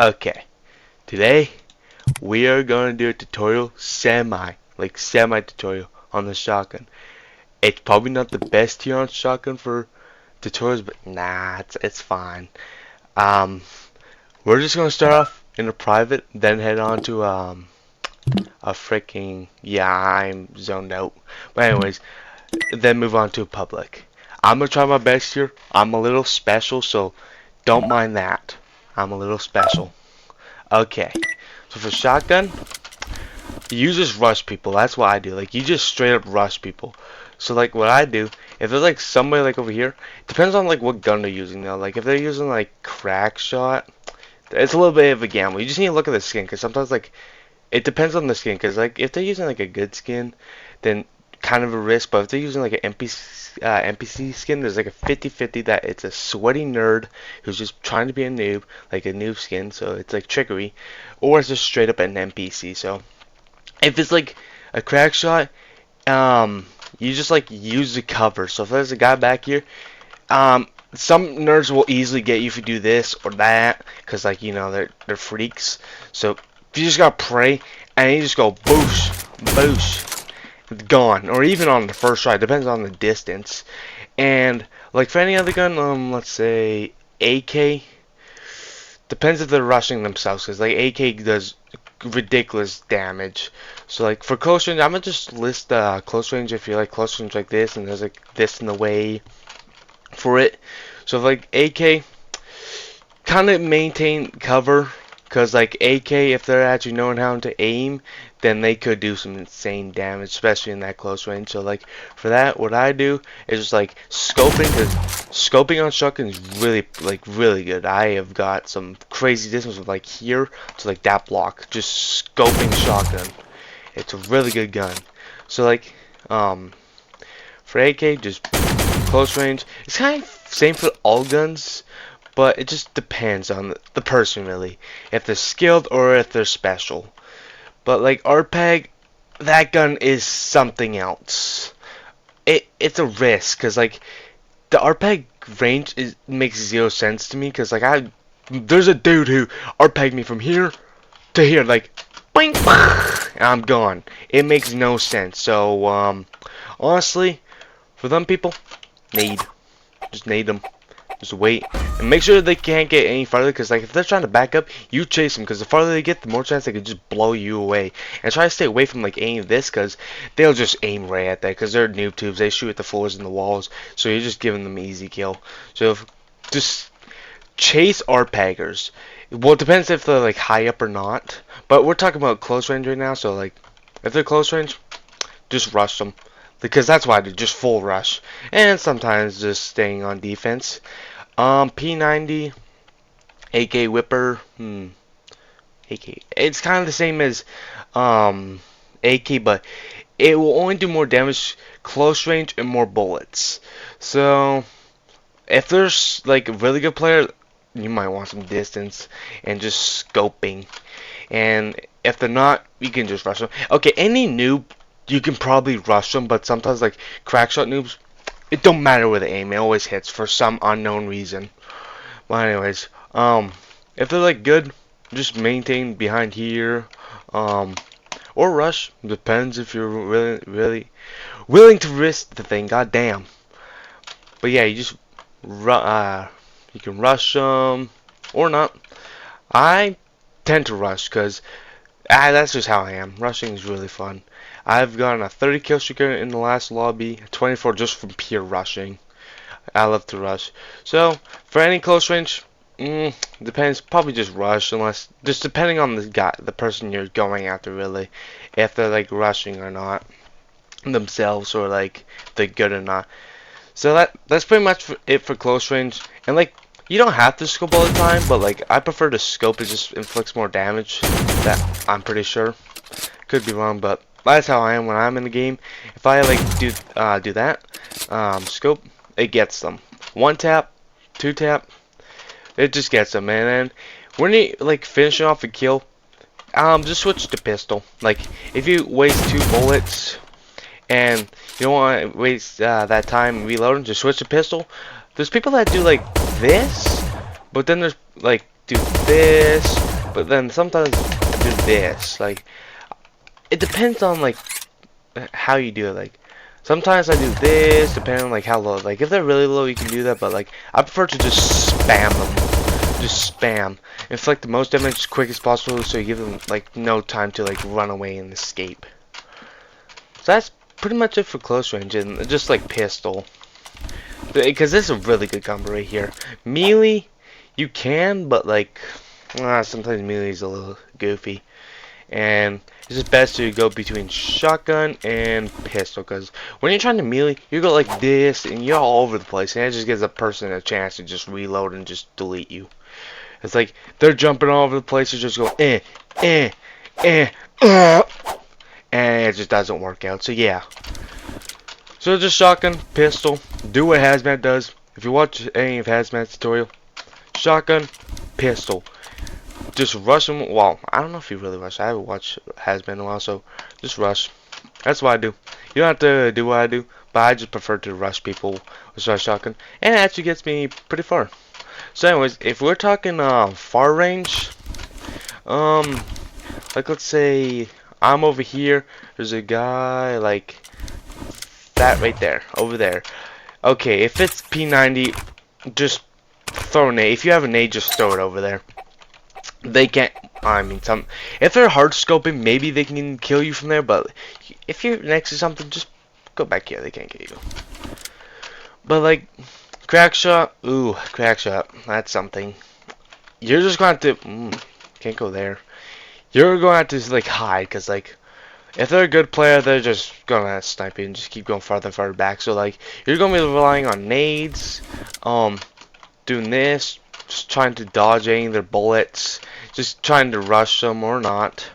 Okay, today we are going to do a tutorial, semi tutorial on the shotgun. It's probably not the best here on shotgun for tutorials, but nah, it's fine. Um, we're just gonna start off in a private, then head on to a freaking I'm zoned out. But anyways, then move on to a public. I'm gonna try my best here. I'm a little special, so don't mind that. I'm a little special. Okay, so for shotgun, you just rush people. That's what I do. Like, you just straight up rush people. So like what I do, if there's like somebody like over here, depends on like what gun they're using though. Like if they're using like crack shot, it's a little bit of a gamble. You just need to look at the skin, because sometimes like it depends on the skin. Because like if they're using like a good skin, then kind of a risk. But if they're using like an NPC skin, there's like a 50-50 that it's a sweaty nerd who's just trying to be a noob, like a noob skin. So it's like trickery, or it's just straight up an NPC. So if it's like a crack shot, you just like use the cover. So if there's a guy back here, some nerds will easily get you if you do this or that, cause like they're freaks. So if you just gotta pray and you just go boosh, boosh, gone. Or even on the first try, depends on the distance. And like for any other gun, let's say AK. Depends if they're rushing themselves, because like AK does ridiculous damage. So like for close range, I'm gonna just list close range if you like close range like this, and there's like this in the way for it. So like AK, kind of maintain cover, because like AK, if they're actually knowing how to aim, then they could do some insane damage, especially in that close range. So like for that, what I do is just like scoping, because scoping on shotgun is really good. I have got some crazy distance from like here to like that block, just scoping shotgun. It's a really good gun. So like for AK, just close range. It's kind of same for all guns, but it just depends on the person really, if they're skilled or if they're special. But like RPEG, that gun is something else. It's a risk, because like the RPEG range makes zero sense to me, because like there's a dude who RPEG'd me from here to here, like boing, and I'm gone. It makes no sense. So honestly, for them people, just nade them. Just wait and make sure they can't get any farther, because like if they're trying to back up, you chase them, because the farther they get, the more chance they could just blow you away. And try to stay away from like any of this, because they'll just aim right at that, because they're noob tubes. They shoot at the floors and the walls, so you're just giving them easy kill. So just chase RPEGers. Well, it depends if they're like high up or not, but we're talking about close range right now. So like if they're close range, just rush them, because that's why I do, just full rush, and sometimes just staying on defense. P90, AK Whipper, AK. It's kind of the same as AK, but it will only do more damage close range and more bullets. So if there's like a really good player, you might want some distance and just scoping. And if they're not, you can just rush them. Okay, any noob, you can probably rush them, but sometimes like crackshot noobs, it don't matter where they aim, it always hits for some unknown reason. But anyways, if they're like good, just maintain behind here, or rush. Depends if you're really willing to risk the thing. God damn. But yeah, you can rush them or not. I tend to rush, because that's just how I am. Rushing is really fun. I've gotten a 30 kill streak in the last lobby, 24 just from pure rushing. I love to rush. So for any close range, depends. Probably just rush, unless just depending on the person you're going after, really, if they're like rushing or not themselves, or like they're good or not. So that's pretty much it for close range. And like, you don't have to scope all the time, but like I prefer to scope. It just inflicts more damage. That I'm pretty sure. Could be wrong, but that's how I am when I'm in the game. If I like do that scope, it gets them. One tap, two tap, it just gets them. And then when you like finishing off a kill, just switch to pistol. Like if you waste 2 bullets and you don't want to waste that time reloading, just switch to pistol. There's people that do like this, but then there's like do this, But then sometimes I do this. Like, it depends on like how you do it. Like, sometimes I do this, depending on like how low. Like, if they're really low, you can do that. But like, I prefer to just spam them. Just spam. Inflict the most damage as quick as possible, so you give them like no time to like run away and escape. So that's pretty much it for close range, and just like pistol. Because this is a really good combo right here. Melee, you can, but like, sometimes melee is a little goofy. And it's just best to go between shotgun and pistol, because when you're trying to melee, you go like this, and you're all over the place, and it just gives a person a chance to just reload and just delete you. It's like, they're jumping all over the place, you just go, eh, uh, and it just doesn't work out, so yeah. So just shotgun, pistol, do what Hazmat does. If you watch any of Hazmat's tutorial, shotgun, pistol. Just rush them. Well, I don't know if you really rush. I haven't watched Hazmat in a while, so just rush. That's what I do. You don't have to do what I do, but I just prefer to rush people with my shotgun, and it actually gets me pretty far. So anyways, if we're talking far range, like let's say I'm over here, there's a guy like that right there, over there. Okay, if it's P90, just throw a nade. If you have a nade, just throw it over there. They can't, I mean, if they're hard scoping, maybe they can kill you from there, but if you're next to something, just go back here, they can't get you. But like, crack shot, ooh, crack shot, that's something. You're just going to have to, can't go there. You're going to have to like hide, because like, if they're a good player, they're just gonna snipe you and just keep going farther and farther back. So like, you're gonna be relying on nades, doing this, just trying to dodge any of their bullets, just trying to rush them or not.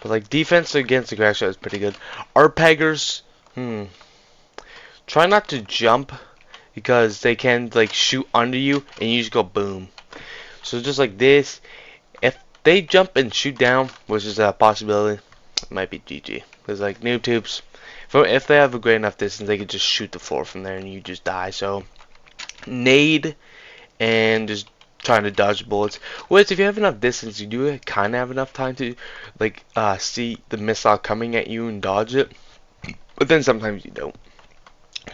But like, defense against the crack shot is pretty good. Arpeggers, try not to jump, because they can like shoot under you and you just go boom. So just like this, if they jump and shoot down, which is a possibility, it might be GG. Because like noob tubes, if they have a great enough distance, they could just shoot the floor from there and you just die. So nade and just trying to dodge bullets. Which if you have enough distance, you do kind of have enough time to like see the missile coming at you and dodge it. But then sometimes you don't.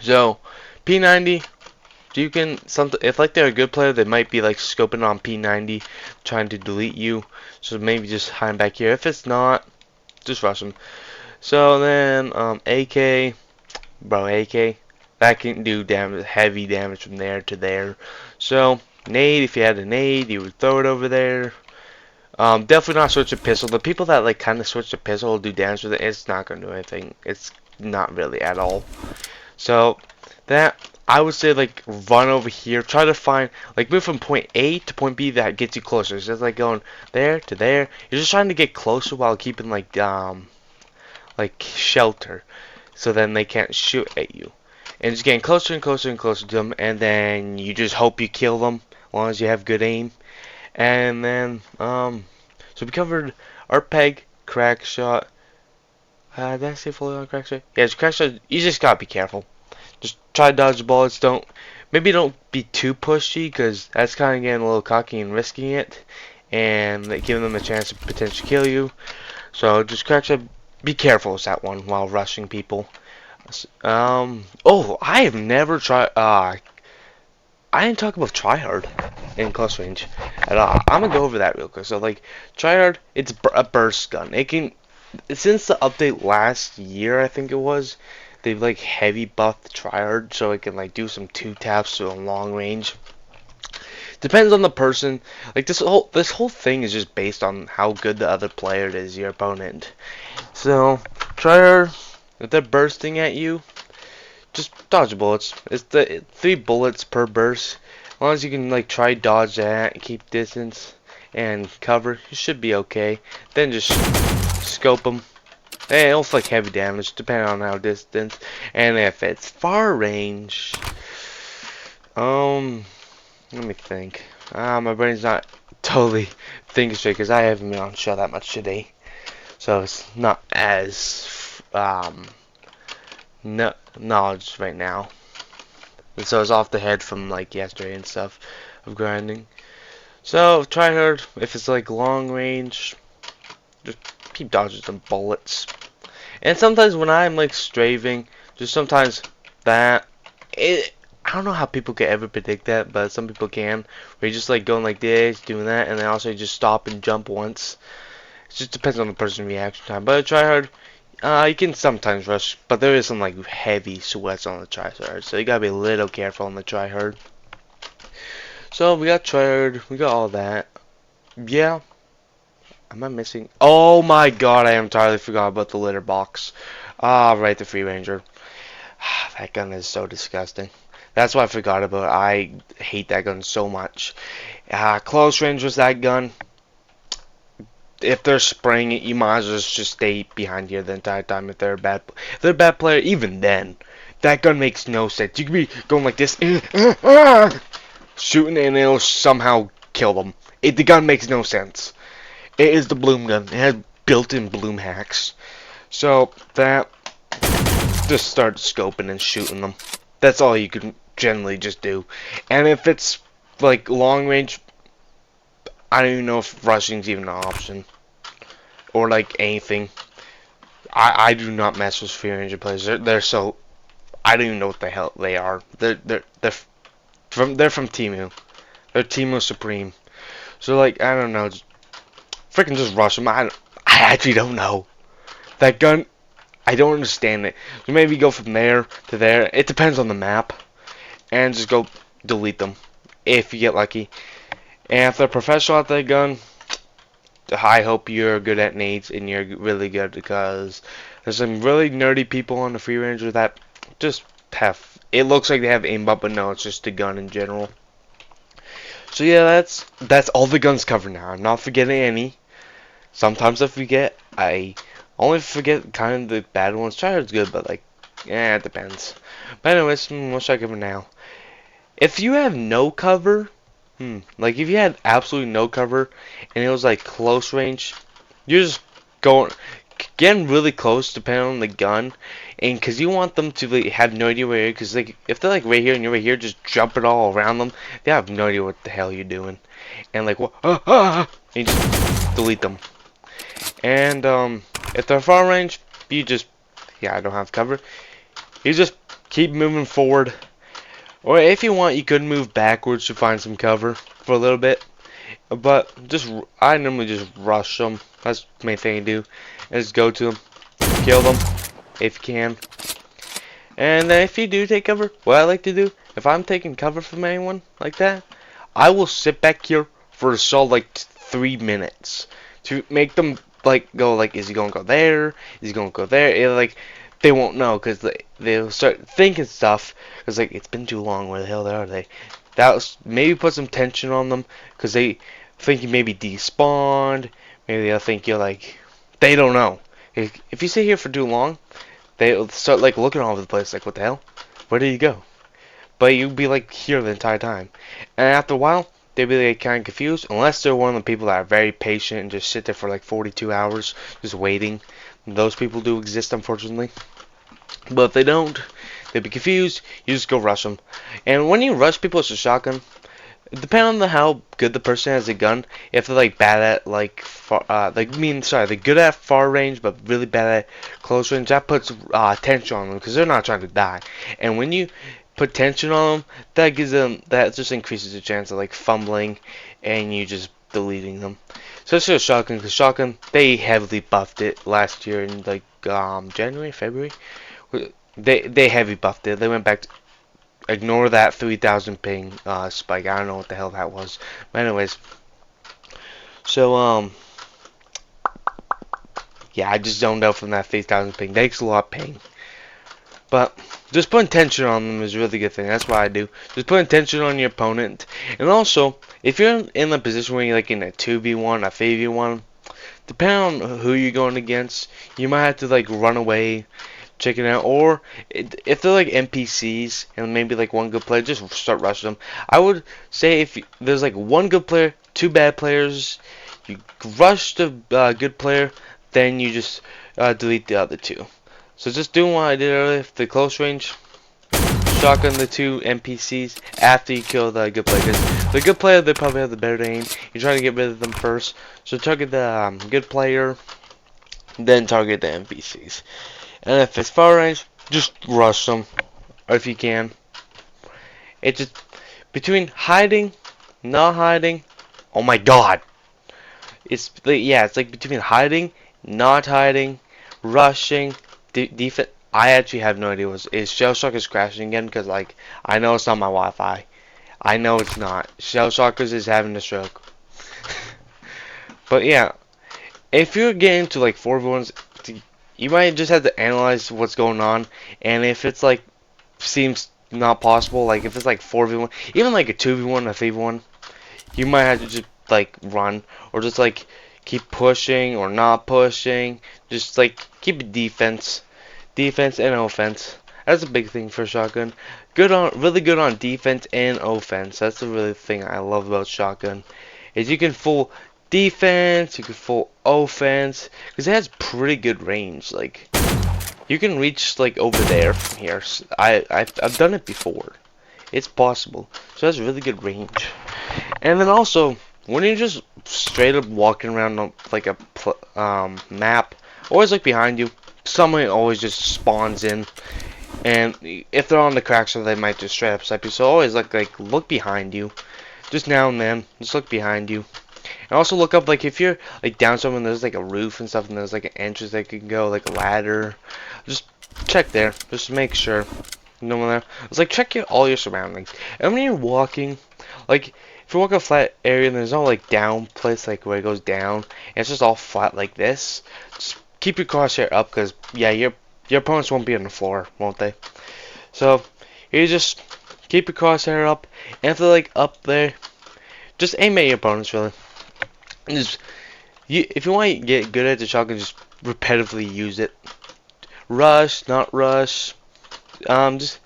So P90, you can if like they're a good player, they might be like scoping on P90, trying to delete you. So maybe just hide back here. If it's not, just rush them. So then AK, bro, AK, that can do damage, heavy damage from there to there. So nade, if you had a nade, you would throw it over there. Definitely not switch to pistol. The people that like kind of switch to pistol will do damage with it. It's not gonna do anything. It's not really at all. So that, I would say like run over here, try to find like move from point A to point B that gets you closer. It's just like going there to there. You're just trying to get closer while keeping like shelter, so then they can't shoot at you. And just getting closer and closer and closer to them, and then you just hope you kill them as long as you have good aim. And then so we covered arpeg, crack shot. Did I say fully on crack shot? Yeah, crack shot. You just gotta be careful. Just try to dodge the bullets. Maybe don't be too pushy, because that's kind of getting a little cocky and risking it, and giving them a chance to potentially kill you. So just crack shot. Be careful with that one while rushing people. Oh, I have never tried. I didn't talk about tryhard in close range at all. I'm gonna go over that real quick. So like tryhard, it's a burst gun. It can, since the update last year, I think it was, they've like heavy buffed tryhard, so it can like do some 2 taps to a long range. Depends on the person. Like this whole thing is just based on how good the other player is, your opponent. So tryhard, if they're bursting at you, just dodge bullets. It's the 3 bullets per burst. As long as you can like try dodge that, keep distance and cover, you should be okay. Then just scope them. They don't like heavy damage depending on how distance. And if it's far range, let me think. My brain's not totally thinking straight, because I haven't been on show that much today, so it's not as knowledge right now. And so it's off the head from like yesterday and stuff of grinding. So try hard if it's like long range, just keep dodging some bullets. And sometimes when I'm like strafing, just sometimes that it. I don't know how people can ever predict that, but some people can. Where you just like going like this, doing that, and then also just stop and jump once. It just depends on the person's reaction time. But try hard. You can sometimes rush, but there is some like heavy sweats on the try hard, so you gotta be a little careful on the try hard. So we got try hard, we got all that. Yeah. Am I missing? Oh my god, I entirely forgot about the litter box. Ah, right, the free ranger. That gun is so disgusting. That's why I forgot about it. I hate that gun so much. Close range was that gun. If they're spraying it, you might as well just stay behind here the entire time. If they're a bad player, even then, that gun makes no sense. You could be going like this, shooting, and it'll somehow kill them. The gun makes no sense. It is the bloom gun. It has built-in bloom hacks. So that, just start scoping and shooting them. That's all you can generally just do. And if it's like long range, I don't even know if rushing's even an option. Or like anything. I do not mess with free ranger players. They're so, I don't even know what the hell they are. They're from Timu. They're Timu Supreme. So like I don't know, freaking just rush them. I actually don't know. That gun, I don't understand it. So maybe go from there to there. It depends on the map, and just go delete them if you get lucky. And if they're professional at that gun, I hope you're good at nades and you're really good, because there's some really nerdy people on the free ranger that just have. It looks like they have aimbot, but no, it's just a gun in general. So yeah, that's all the guns covered now. I'm not forgetting any. Sometimes I forget. I only forget kind of the bad ones. Tryhard's good, but like, yeah, it depends. But anyways, what should I cover now? If you have no cover, like if you had absolutely no cover and it was like close range, you're just going, getting really close depending on the gun, and because you want them to like, have no idea where you're, because like if they're like right here and you're right here, just jump it all around them. They have no idea what the hell you're doing, and like what, and you just delete them. And if they're far range, you just, yeah, I don't have cover. You just keep moving forward. Or if you want, you could move backwards to find some cover for a little bit. But I normally just rush them. That's the main thing I do. Is go to them, kill them if you can. And then if you do take cover, what I like to do, if I'm taking cover from anyone like that, I will sit back here for a solid like 3 minutes to make them like go like, is he gonna go there? Is he gonna go there? Like they won't know, because they'll start thinking stuff, because like it's been too long. Where the hell are they? Maybe put some tension on them, because they think you maybe despawned. Maybe they'll think you're like, they don't know. If you sit here for too long, they'll start like looking all over the place, like what the hell? Where did you go? But you'll be like here the entire time, and after a while they'll be like kind of confused, unless they're one of the people that are very patient and just sit there for like 42 hours just waiting. Those people do exist, unfortunately. But if they don't, they'll be confused. You just go rush them. And when you rush people with a shotgun, depending on how good the person has a gun, if they're like bad at like they're good at far range but really bad at close range, that puts tension on them, because they're not trying to die. And when you put tension on them, that just increases the chance of like fumbling and you just deleting them. So it's just shotgun, because shotgun, they heavily buffed it last year in like January, February. They heavy buffed it. They went back to, ignore that 3000 ping spike. I don't know what the hell that was. But anyways, so yeah, I just zoned out from that 3000 ping. Thanks a lot, ping. But just putting tension on them is a really good thing. That's what I do. Just putting tension on your opponent. And also, if you're in a position where you're like in a 2v1, a 3v1, depending on who you're going against, you might have to like run away, check it out. Or if they're like NPCs and maybe like one good player, just start rushing them. I would say if there's like one good player, two bad players, you rush the good player, then you just delete the other two. So just doing what I did earlier, if the close range, shotgun the two NPCs after you kill the good player. 'Cause the good player, they probably have the better aim. You're trying to get rid of them first. So target the good player, then target the NPCs. And if it's far range, just rush them, or if you can. It's just between hiding, not hiding. Oh my god! It's like between hiding, not hiding, rushing, defense. I actually have no idea what is Shell Shock is crashing again because like I know it's not my Wi-Fi. I know it's not. Shell Shockers is having a stroke. But yeah, if you're getting to like 4v1s, you might just have to analyze what's going on, and if it's like seems not possible, like if it's like 4v1, even like a 2v1, a 3v1, you might have to just like run or just like keep pushing or not pushing. Just like keep it defense and offense. That's a big thing for shotgun. Really good on defense and offense. That's the really thing I love about shotgun. Is you can full defense, you can full offense, because it has pretty good range. Like you can reach like over there from here. I've done it before. It's possible. So that's really good range. And then also when you're just straight up walking around like a map, always look behind you. Someone always just spawns in, and if they're on the crack, so they might just straight up snipe you. So always look behind you, just now and then. Just look behind you, and also look up. Like if you're like down somewhere, and there's like a roof and stuff, and there's like an entrance that you can go, like a ladder. Just check there. Just make sure. No one there. It's like check all your surroundings. And when you're walking, like if you walk a flat area and there's no like down place like where it goes down, and it's just all flat like this, just keep your crosshair up, because yeah, your opponents won't be on the floor, won't they? So you just keep your crosshair up, and if they're like up there, just aim at your opponents really. And just if you want to get good at the shotgun, just repetitively use it. Rush, not rush. Just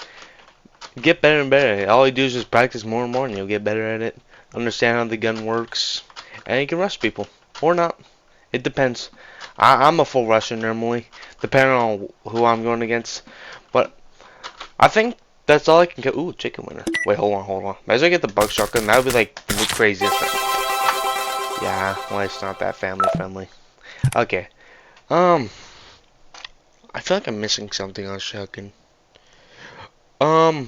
get better and better. All you do is just practice more and more, and you'll get better at it. Understand how the gun works, and you can rush people or not. It depends. I'm a full rusher normally, depending on who I'm going against. But I think that's all I can get. Ooh, chicken winner. Wait, hold on. Imagine I get the bug shotgun. That would be like the craziest thing. Yeah, well, it's not that family friendly. Okay. I feel like I'm missing something on shotgun. I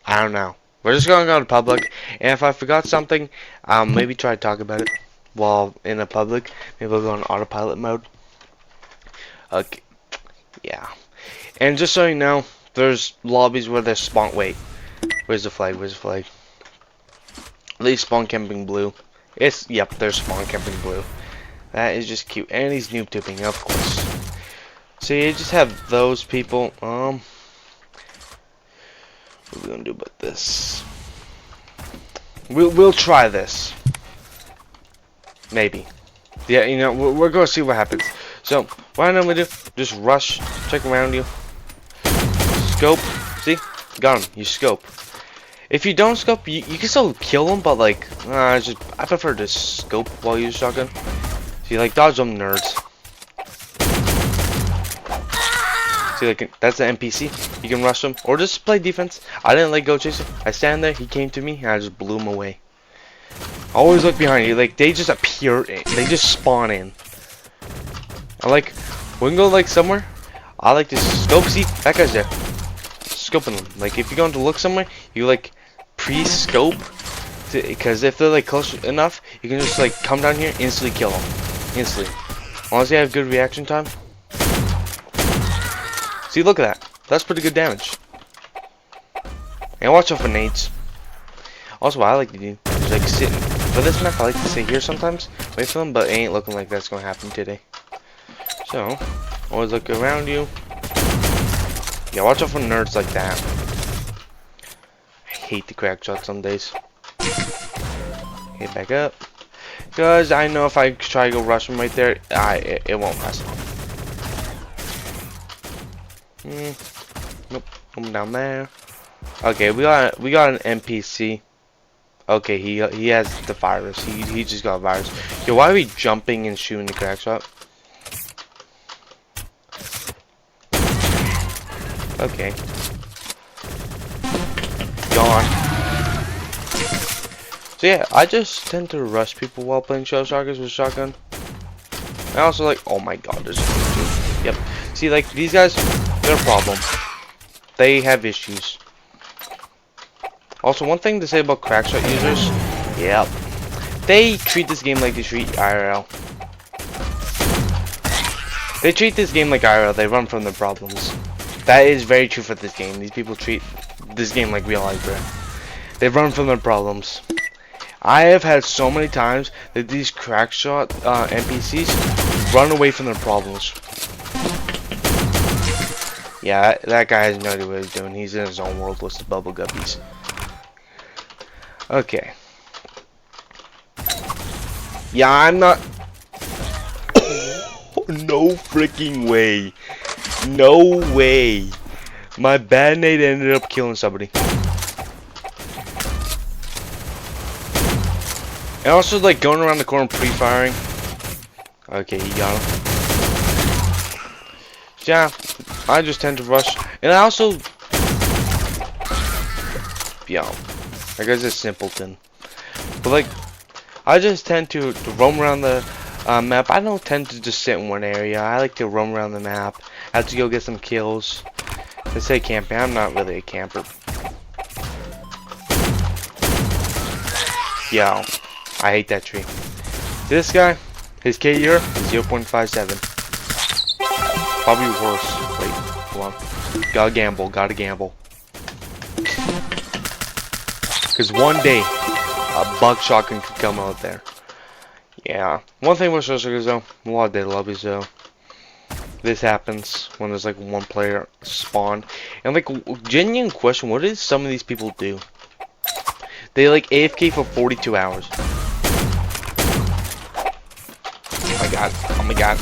don't know. We're just gonna go to public, and if I forgot something, maybe try to talk about it while in a public. Maybe we'll go on autopilot mode. Okay, yeah. And just so you know, there's lobbies where there's spawn. Wait, where's the flag? They spawn camping blue. Yep, there's spawn camping blue. That is just cute, and he's noob tipping, of course. So you just have those people. What are we gonna do about this? We'll try this. Maybe. Yeah, you know, we're gonna see what happens. So what I normally do, just rush, check around you, scope. See, got him. You scope. If you don't scope, you can still kill them, but like, I prefer to scope while you use shotgun. See, like dodge them nerds. See, like that's the NPC. You can rush them or just play defense. I didn't like go chase him. I stand there. He came to me, and I just blew him away. Always look behind you. Like they just appear. They just spawn in. I like when we go like somewhere. I like to scope. See, that guy's there. Scoping them. Like if you're going to look somewhere, you like pre-scope, because if they're like close enough, you can just like come down here, instantly kill them. Instantly. As long as you have good reaction time. See, look at that. That's pretty good damage. And watch out for nades. Also, what I like to do is like sit for this map. I like to sit here sometimes, wait for them, but it ain't looking like that's gonna happen today. So, always look around you. Yeah, watch out for nerds like that. I hate the crack shot some days. Get back up, cause I know if I try to go rush him right there, it won't pass. Nope, I'm down there. Okay, we got an NPC. Okay, he has the virus. He just got a virus. Yo, why are we jumping and shooting the crack shot? Okay. Gone. So yeah, I just tend to rush people while playing shotguns with shotgun. I also like, oh my god, there's a two. Yep. See, like, these guys, they're a problem. They have issues. Also, one thing to say about crackshot users, yep, they treat this game like they treat IRL. They treat this game like IRL, they run from their problems. That is very true for this game. These people treat this game like real life, bro. They run from their problems. I have had so many times that these crackshot NPCs run away from their problems. Yeah, that guy has no idea what he's doing. He's in his own world with the bubble guppies. Okay. Yeah, I'm not... No freaking way. No way. My bad nade ended up killing somebody. And also, like, going around the corner pre-firing. Okay, he got him. Yeah, I just tend to rush. And I also... Yo, that guy's a simpleton. But, like, I just tend to roam around the map. I don't tend to just sit in one area. I like to roam around the map. I have to go get some kills. They say camping. I'm not really a camper. Yo, I hate that tree. This guy, his KDR is 0.57. Probably worse. Wait, hold on. Gotta gamble, gotta gamble. Because one day, a bug shotgun could come out there. Yeah. One thing with shotguns though, a lot of data lobbies though. This happens when there's like one player spawn. And like, genuine question, what did some of these people do? They like AFK for 42 hours. Oh my god, oh my god.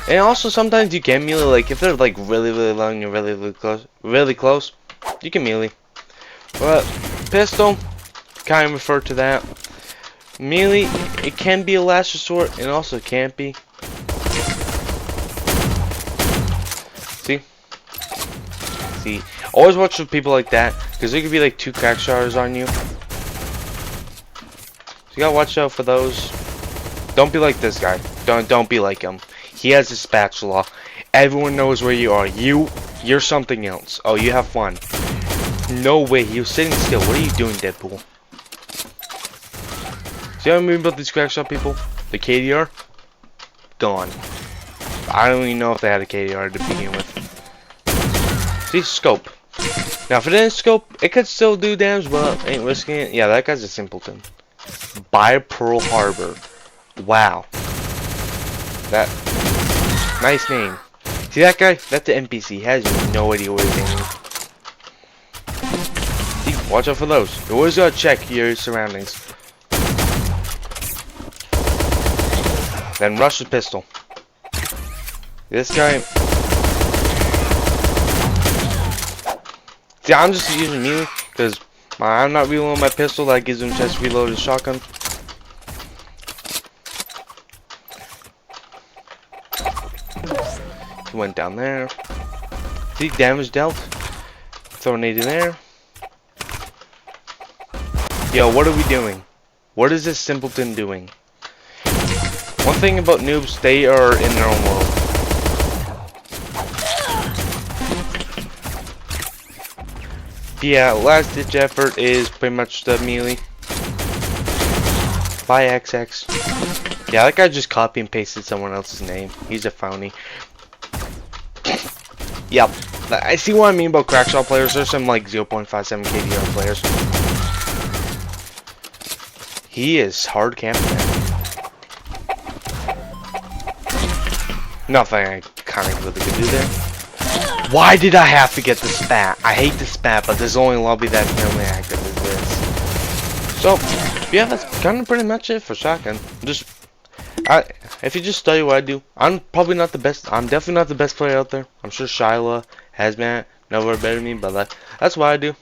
And also sometimes you can melee, like if they're like really long and you're really close, you can melee. But pistol, kind of refer to that. Melee, it can be a last resort and also can't be. See, always watch for people like that, because there could be like 2 crack shotters on you. So you gotta watch out for those. Don't be like this guy. Don't be like him. He has a spatula. Everyone knows where you are. You're something else. Oh, you have fun. No way. He was sitting still. What are you doing, Deadpool? See what I mean about these crack shot people? The KDR? Gone. I don't even know if they had a KDR to begin with. See, scope. Now, if it didn't scope, it could still do damage, but ain't risking it. Yeah, that guy's a simpleton. By Pearl Harbor. Wow. That. Nice name. See that guy? That's the NPC. He has no idea what he's aiming. See, watch out for those. You always gotta check your surroundings. Then rush the pistol. This guy. See, I'm just using melee because I'm not reloading my pistol. That gives him a chance to reload his shotgun. He went down there. See, damage dealt. Throw a nade in there. Yo, what are we doing? What is this simpleton doing? One thing about noobs, they are in their own world. Yeah, last ditch effort is pretty much the melee. By XX. Yeah, that guy just copy and pasted someone else's name. He's a phony. Yep. I see what I mean about crackshot players. There's some like 0.57 KDR players. He is hard camping. Nothing I kind of really could do there. Why did I have to get the spat? I hate the spat, but there's only lobby that's normally active as this. So, yeah, that's kind of pretty much it for shotgun. If you just study what I do, I'm probably not the best. I'm definitely not the best player out there. I'm sure Shyla, Hazmat, nowhere better than me, but that's what I do.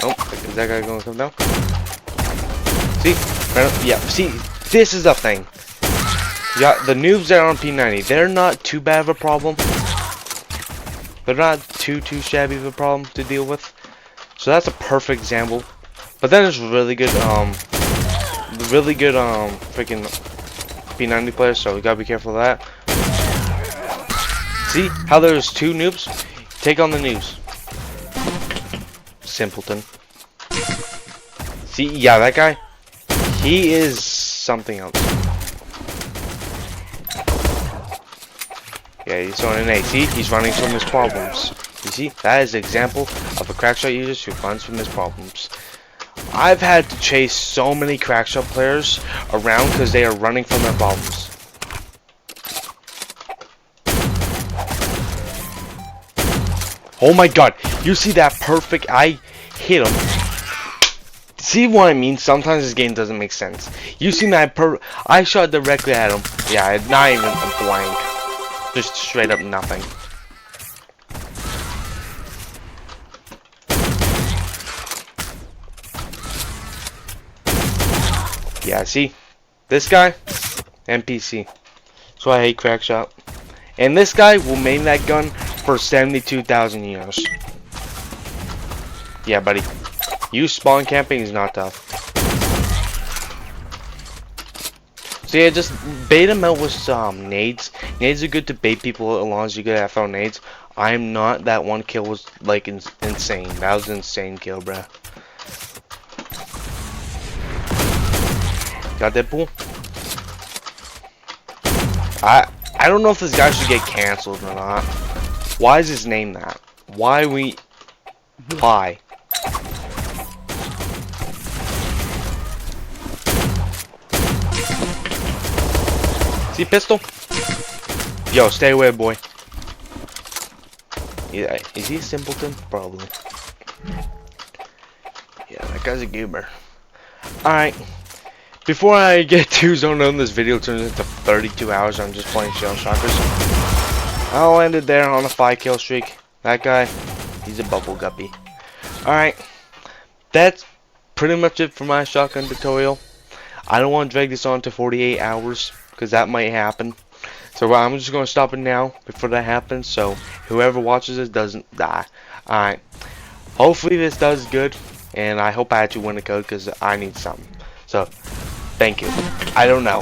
Oh, is that guy gonna come down? See? Yeah, see, this is the thing. Yeah, the noobs that are on P90, they're not too bad of a problem. They're not too shabby of a problem to deal with. So that's a perfect example. But then there's really good freaking P90 players, so we gotta be careful of that. See how there's two noobs? Take on the noobs. Simpleton. See, yeah, that guy, he is something else. Yeah, he's on an A. See, he's running from his problems. You see, that is an example of a crackshot user who runs from his problems. I've had to chase so many crackshot players around because they are running from their problems. Oh my god, you see that perfect, I hit him. See what I mean? Sometimes this game doesn't make sense. You see that I shot directly at him. Yeah, not even a blank. Just straight up nothing. Yeah, see? This guy, NPC. So I hate crackshot. And this guy will main that gun for 72,000 euros. Yeah, buddy. You spawn camping is not tough. So yeah, just bait him out with some nades. Nades are good to bait people as long as you get at throwing nades. I'm not. That one kill was like insane. That was an insane kill, bruh. Got that pool? I don't know if this guy should get canceled or not. Why is his name that? Why? See pistol? Yo, stay away, boy. Yeah, is he a simpleton? Probably. Yeah, that guy's a goober. Alright. Before I get too zoned out, this video turns into 32 hours. I'm just playing shell shockers. I'll end it there on a 5 kill streak. That guy, he's a bubble guppy. Alright. That's pretty much it for my shotgun tutorial. I don't want to drag this on to 48 hours because that might happen. So I'm just going to stop it now before that happens, so whoever watches this doesn't die. Alright. Hopefully this does good, and I hope I actually win a code because I need something. So, thank you. I don't know.